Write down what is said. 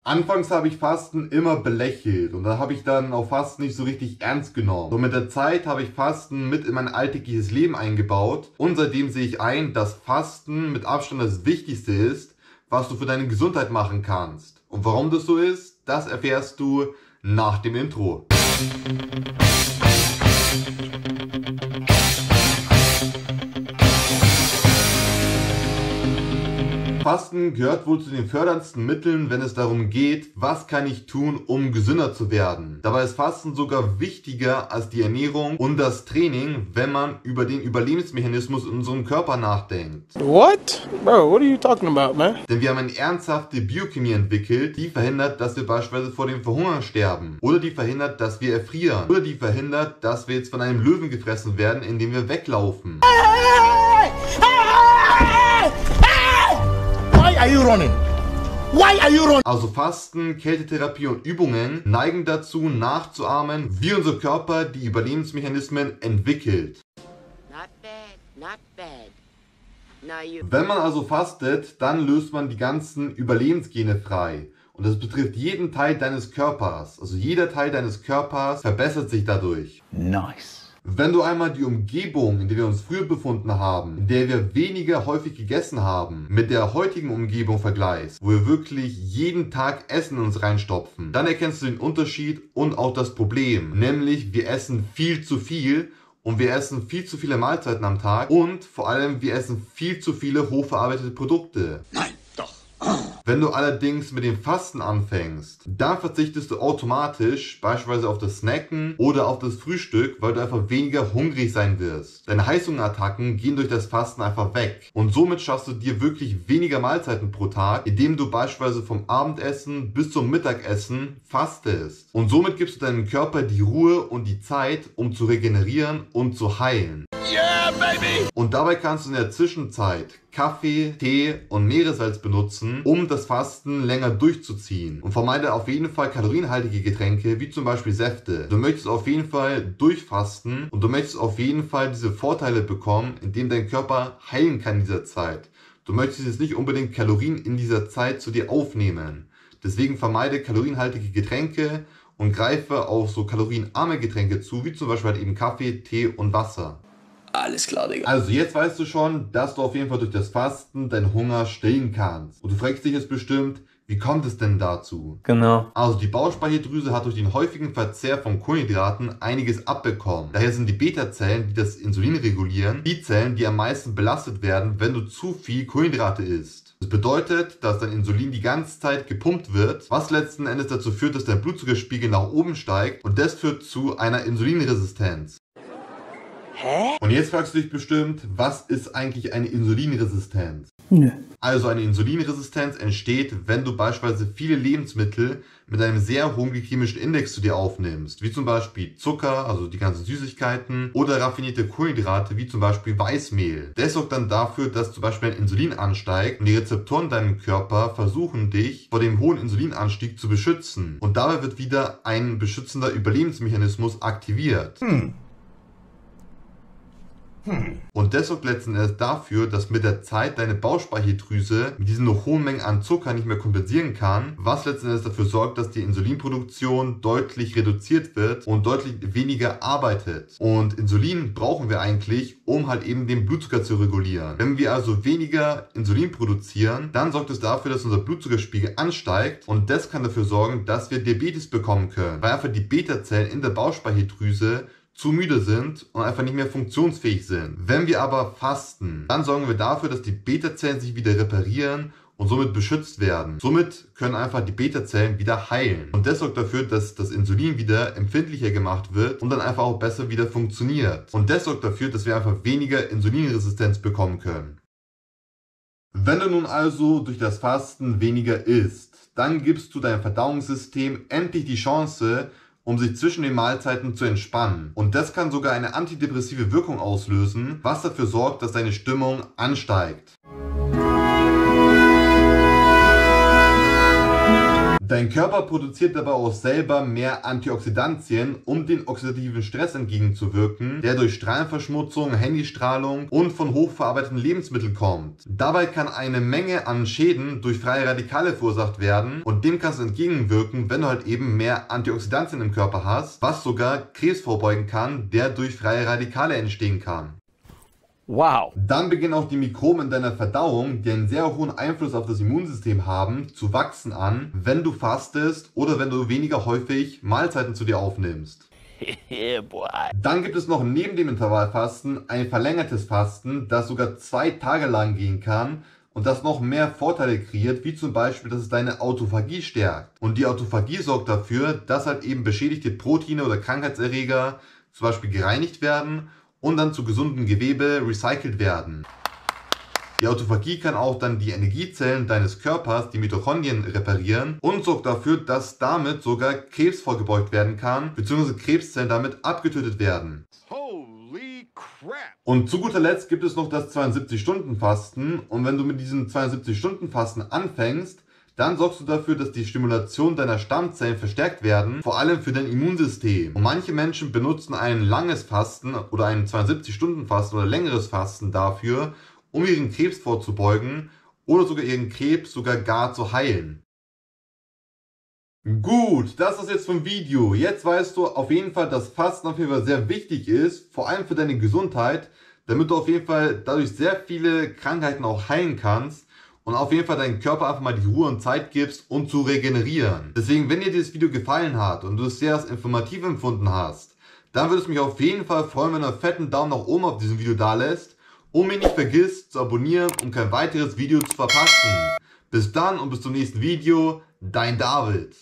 Anfangs habe ich Fasten immer belächelt und da habe ich dann auch Fasten nicht so richtig ernst genommen. Und mit der Zeit habe ich Fasten mit in mein alltägliches Leben eingebaut und seitdem sehe ich ein, dass Fasten mit Abstand das Wichtigste ist, was du für deine Gesundheit machen kannst. Und warum das so ist, das erfährst du nach dem Intro. Fasten gehört wohl zu den förderndsten Mitteln, wenn es darum geht, was kann ich tun, um gesünder zu werden. Dabei ist Fasten sogar wichtiger als die Ernährung und das Training, wenn man über den Überlebensmechanismus in unserem Körper nachdenkt. What? Bro, what are you talking about, man? Denn wir haben eine ernsthafte Biochemie entwickelt, die verhindert, dass wir beispielsweise vor dem Verhungern sterben. Oder die verhindert, dass wir erfrieren. Oder die verhindert, dass wir jetzt von einem Löwen gefressen werden, indem wir weglaufen. Why are you running? Why are you running? Also Fasten, Kältetherapie und Übungen neigen dazu, nachzuahmen, wie unser Körper die Überlebensmechanismen entwickelt. Not bad, not bad. Now you... Wenn man also fastet, dann löst man die ganzen Überlebensgene frei. Und das betrifft jeden Teil deines Körpers. Also jeder Teil deines Körpers verbessert sich dadurch. Nice. Wenn du einmal die Umgebung, in der wir uns früher befunden haben, in der wir weniger häufig gegessen haben, mit der heutigen Umgebung vergleichst, wo wir wirklich jeden Tag Essen in uns reinstopfen, dann erkennst du den Unterschied und auch das Problem. Nämlich, wir essen viel zu viel und wir essen viel zu viele Mahlzeiten am Tag und vor allem, wir essen viel zu viele hochverarbeitete Produkte. Nein, doch. Wenn du allerdings mit dem Fasten anfängst, dann verzichtest du automatisch beispielsweise auf das Snacken oder auf das Frühstück, weil du einfach weniger hungrig sein wirst. Deine Heißhungerattacken gehen durch das Fasten einfach weg. Und somit schaffst du dir wirklich weniger Mahlzeiten pro Tag, indem du beispielsweise vom Abendessen bis zum Mittagessen fastest. Und somit gibst du deinem Körper die Ruhe und die Zeit, um zu regenerieren und zu heilen. Yeah, baby! Und dabei kannst du in der Zwischenzeit Kaffee, Tee und Meeressalz benutzen, um das Fasten länger durchzuziehen. Und vermeide auf jeden Fall kalorienhaltige Getränke, wie zum Beispiel Säfte. Du möchtest auf jeden Fall durchfasten und du möchtest auf jeden Fall diese Vorteile bekommen, indem dein Körper heilen kann in dieser Zeit. Du möchtest jetzt nicht unbedingt Kalorien in dieser Zeit zu dir aufnehmen. Deswegen vermeide kalorienhaltige Getränke und greife auf so kalorienarme Getränke zu, wie zum Beispiel halt eben Kaffee, Tee und Wasser. Alles klar, Digga. Also jetzt weißt du schon, dass du auf jeden Fall durch das Fasten deinen Hunger stillen kannst. Und du fragst dich jetzt bestimmt, wie kommt es denn dazu? Genau. Also die Bauchspeicheldrüse hat durch den häufigen Verzehr von Kohlenhydraten einiges abbekommen. Daher sind die Beta-Zellen, die das Insulin regulieren, die Zellen, die am meisten belastet werden, wenn du zu viel Kohlenhydrate isst. Das bedeutet, dass dein Insulin die ganze Zeit gepumpt wird, was letzten Endes dazu führt, dass dein Blutzuckerspiegel nach oben steigt und das führt zu einer Insulinresistenz. Hä? Und jetzt fragst du dich bestimmt, was ist eigentlich eine Insulinresistenz? Nö. Also eine Insulinresistenz entsteht, wenn du beispielsweise viele Lebensmittel mit einem sehr hohen glykämischen Index zu dir aufnimmst, wie zum Beispiel Zucker, also die ganzen Süßigkeiten, oder raffinierte Kohlenhydrate, wie zum Beispiel Weißmehl. Das sorgt dann dafür, dass zum Beispiel ein Insulin ansteigt und die Rezeptoren in deinem Körper versuchen dich vor dem hohen Insulinanstieg zu beschützen. Und dabei wird wieder ein beschützender Überlebensmechanismus aktiviert. Und das sorgt letzten Endes dafür, dass mit der Zeit deine Bauchspeicheldrüse mit diesen noch hohen Mengen an Zucker nicht mehr kompensieren kann, was letzten Endes dafür sorgt, dass die Insulinproduktion deutlich reduziert wird und deutlich weniger arbeitet. Und Insulin brauchen wir eigentlich, um halt eben den Blutzucker zu regulieren. Wenn wir also weniger Insulin produzieren, dann sorgt es dafür, dass unser Blutzuckerspiegel ansteigt und das kann dafür sorgen, dass wir Diabetes bekommen können, weil einfach die Beta-Zellen in der Bauchspeicheldrüse zu müde sind und einfach nicht mehr funktionsfähig sind. Wenn wir aber fasten, dann sorgen wir dafür, dass die Beta-Zellen sich wieder reparieren und somit beschützt werden. Somit können einfach die Beta-Zellen wieder heilen. Und das sorgt dafür, dass das Insulin wieder empfindlicher gemacht wird und dann einfach auch besser wieder funktioniert. Und das sorgt dafür, dass wir einfach weniger Insulinresistenz bekommen können. Wenn du nun also durch das Fasten weniger isst, dann gibst du deinem Verdauungssystem endlich die Chance, um sich zwischen den Mahlzeiten zu entspannen. Und das kann sogar eine antidepressive Wirkung auslösen, was dafür sorgt, dass deine Stimmung ansteigt. Dein Körper produziert dabei auch selber mehr Antioxidantien, um den oxidativen Stress entgegenzuwirken, der durch Strahlenverschmutzung, Handystrahlung und von hochverarbeiteten Lebensmitteln kommt. Dabei kann eine Menge an Schäden durch freie Radikale verursacht werden und dem kannst du entgegenwirken, wenn du halt eben mehr Antioxidantien im Körper hast, was sogar Krebs vorbeugen kann, der durch freie Radikale entstehen kann. Wow. Dann beginnen auch die Mikroben in deiner Verdauung, die einen sehr hohen Einfluss auf das Immunsystem haben, zu wachsen an, wenn du fastest oder wenn du weniger häufig Mahlzeiten zu dir aufnimmst. Yeah, boy. Dann gibt es noch neben dem Intervallfasten ein verlängertes Fasten, das sogar 2 Tage lang gehen kann und das noch mehr Vorteile kreiert, wie zum Beispiel, dass es deine Autophagie stärkt. Und die Autophagie sorgt dafür, dass halt eben beschädigte Proteine oder Krankheitserreger zum Beispiel gereinigt werden und dann zu gesundem Gewebe recycelt werden. Die Autophagie kann auch dann die Energiezellen deines Körpers, die Mitochondrien, reparieren und sorgt dafür, dass damit sogar Krebs vorgebeugt werden kann, bzw. Krebszellen damit abgetötet werden. Holy crap. Und zu guter Letzt gibt es noch das 72-Stunden-Fasten und wenn du mit diesem 72-Stunden-Fasten anfängst, dann sorgst du dafür, dass die Stimulation deiner Stammzellen verstärkt werden, vor allem für dein Immunsystem. Und manche Menschen benutzen ein langes Fasten oder ein 72-Stunden-Fasten oder längeres Fasten dafür, um ihren Krebs vorzubeugen oder sogar ihren Krebs sogar gar zu heilen. Gut, das ist jetzt vom Video. Jetzt weißt du auf jeden Fall, dass Fasten auf jeden Fall sehr wichtig ist, vor allem für deine Gesundheit, damit du auf jeden Fall dadurch sehr viele Krankheiten auch heilen kannst. Und auf jeden Fall deinem Körper einfach mal die Ruhe und Zeit gibst, um zu regenerieren. Deswegen, wenn dir dieses Video gefallen hat und du es sehr als informativ empfunden hast, dann würde es mich auf jeden Fall freuen, wenn du einen fetten Daumen nach oben auf diesem Video da lässt und mich nicht vergisst zu abonnieren, um kein weiteres Video zu verpassen. Bis dann und bis zum nächsten Video, dein David.